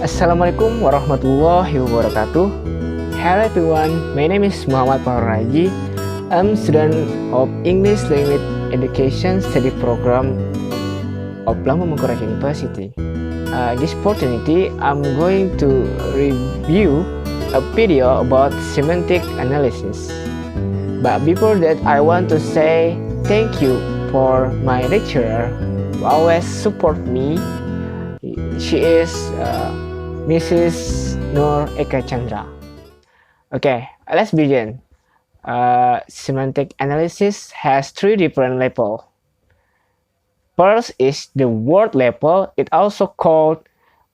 Assalamualaikum warahmatullahi wabarakatuh. Hello everyone, my name is Muhammad Raji. I'm student of English Language Education Study Program of Lambung Mangkurat University. This opportunity, I'm going to review a video about semantic analysis. But before that, I want to say thank you for my lecturer who always support me. She is Mrs. Nur Eka Chandra. Okay, let's begin. Semantic analysis has three different levels. First is the word level, it also called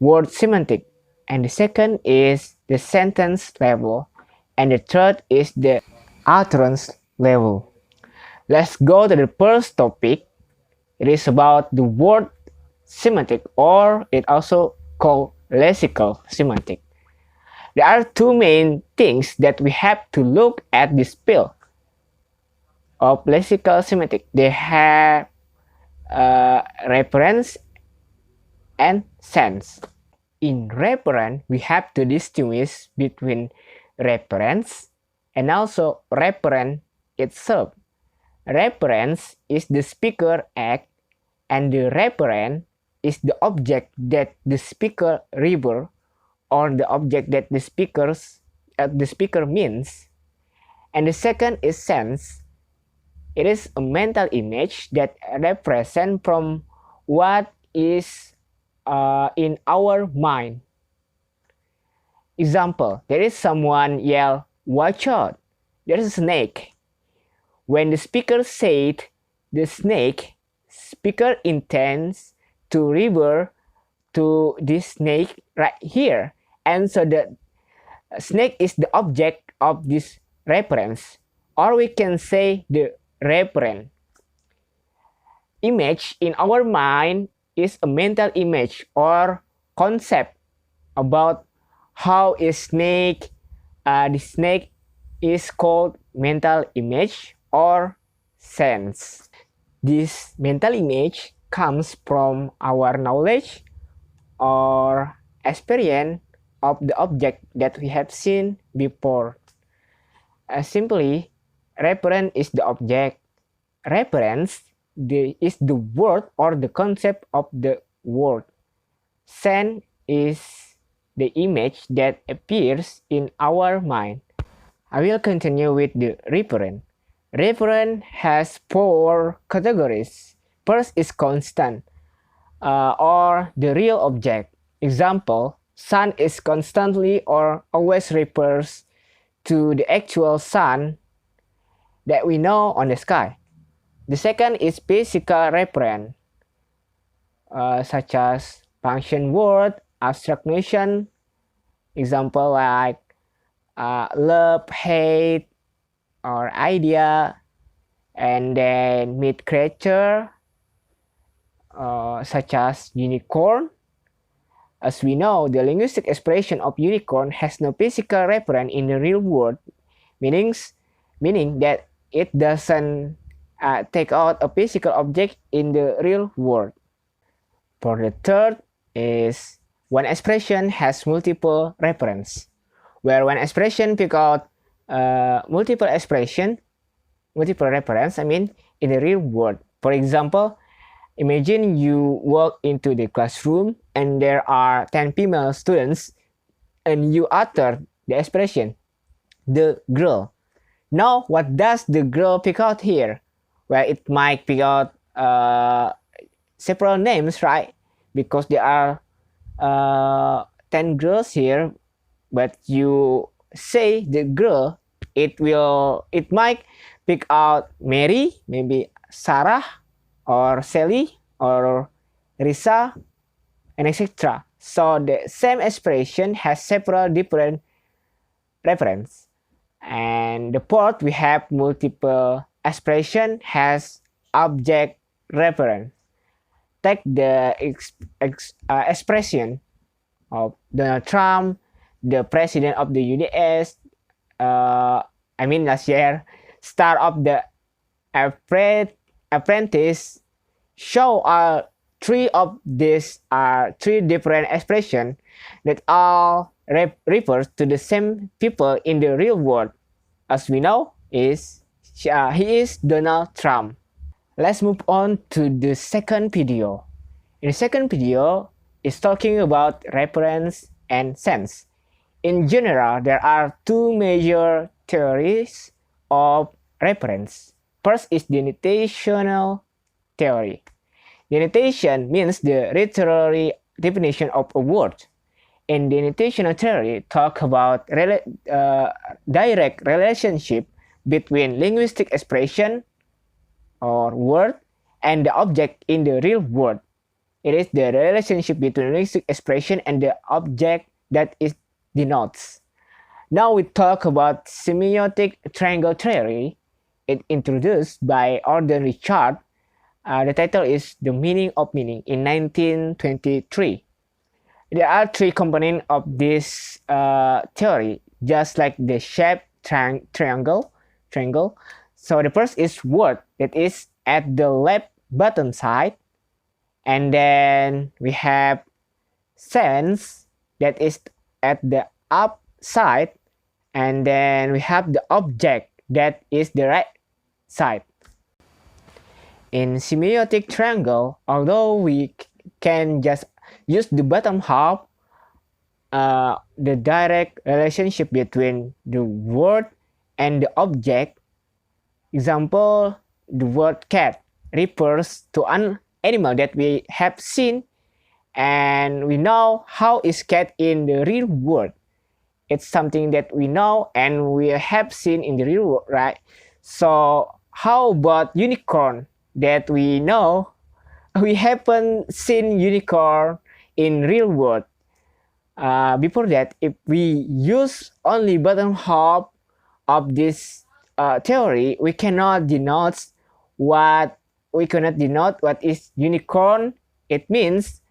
word semantic. And the second is the sentence level. And the third is the utterance level. Let's go to the first topic. It is about the word semantic, or it also called lexical semantic. There are two main things that we have to look at this field of lexical semantic. They have reference and sense. In reference, we have to distinguish between reference and also referent itself. Reference is the speaker act, and the referent is the object that the speaker refer, or the object that the speaker means. And the second is sense. It is a mental image that represents from what is in our mind. Example, there is someone yell, "Watch out, there is a snake." When the speaker said the snake, speaker intends to refer to this snake right here, and so the snake is the object of this reference, or we can say the referent. Image in our mind is a mental image or concept about how a snake, the snake is called mental image or sense. This mental image comes from our knowledge or experience of the object that we have seen before. Simply, reference is the object. Reference is the word or the concept of the word. Sense is the image that appears in our mind. I will continue with the reference. Reference has four categories. First is constant, or the real object. Example, sun is constantly or always refers to the actual sun that we know on the sky. The second is physical reference, such as function word, abstract notion. Example like love, hate, or idea. And then myth creature, such as unicorn. As we know, the linguistic expression of unicorn has no physical reference in the real world, meaning that it doesn't take out a physical object in the real world. For the third is one expression has multiple reference, where one expression pick out multiple reference, in the real world. For example, imagine you walk into the classroom and there are 10 female students and you utter the expression, "the girl." Now, what does the girl pick out here? Well, it might pick out several names, right? Because there are 10 girls here, but you say the girl, it might pick out Mary, maybe Sarah, or Sally, or Risa, and etc. So the same expression has several different reference. And the fourth, we have multiple expression has object reference. Take the expression of Donald Trump, the president of the US, last year, star of the Apprentice show, three of these are three different expressions that all refers to the same people in the real world. As we know, he is Donald Trump. Let's move on to the second video. In the second video, it's talking about reference and sense. In general, there are two major theories of reference. First is the denotational theory. Denotation means the literary definition of a word. In denotational theory, talk about direct relationship between linguistic expression or word and the object in the real world. It is the relationship between linguistic expression and the object that it denotes. Now we talk about semiotic triangle theory. It introduced by Arden Richard. The title is The Meaning of Meaning in 1923. There are three components of this theory, just like the shape triangle. So the first is word, that is at the left bottom side. And then we have sense, that is at the up side. And then we have the object, that is the right side. In semiotic triangle, although we can just use the bottom half, the direct relationship between the word and the object. Example, the word cat refers to an animal that we have seen, and we know how is cat in the real world. It's something that we know and we have seen in the real world, right? So how about unicorn? That we know we haven't seen unicorn in real world. Before that, if we use only bottom half of this theory, we cannot denote what is unicorn. It means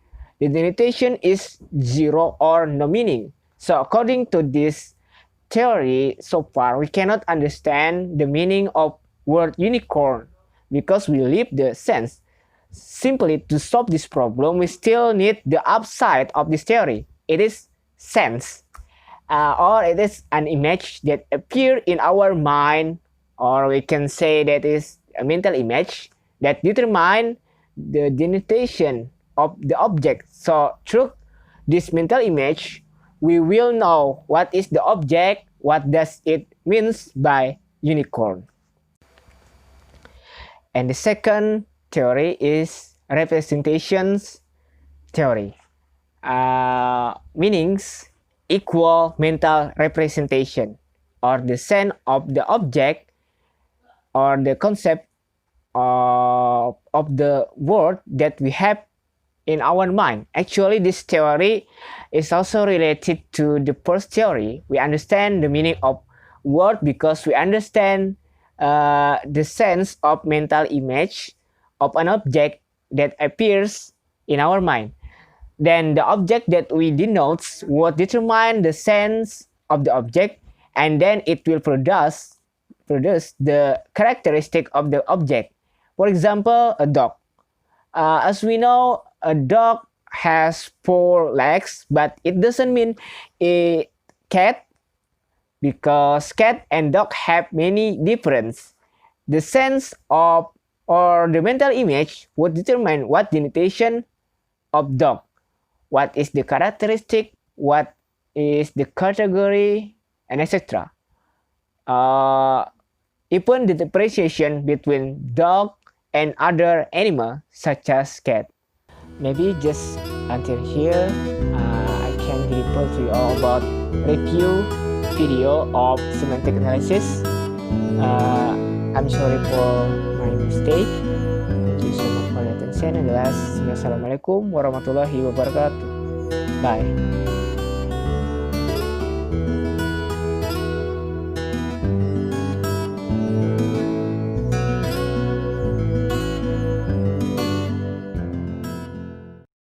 the denotation is zero or no meaning. So according to this theory, so far we cannot understand the meaning of word unicorn because we leave the sense. Simply to solve this problem, we still need the upside of this theory. It is sense, or it is an image that appears in our mind, or we can say that is a mental image that determine the denotation of the object. So through this mental image, we will know what is the object, what does it means by unicorn. And the second theory is representations theory. Meanings equal mental representation, or the sense of the object or the concept of the word that we have in our mind. Actually, this theory is also related to the first theory. We understand the meaning of word because we understand the sense of mental image of an object that appears in our mind. Then the object that we denote would determine the sense of the object, and then it will produce the characteristic of the object. For example, a dog. As we know, a dog has 4 legs, but it doesn't mean a cat, because cat and dog have many differences. The sense of or the mental image would determine what denotation of dog, what is the characteristic, what is the category, and etc. Even the differentiation between dog and other animal such as cat. Maybe just until here, I can report to you all about review video of semantic analysis. I'm sorry for my mistake. Thank you so much for your attention. And last, Assalamualaikum warahmatullahi wabarakatuh. Bye.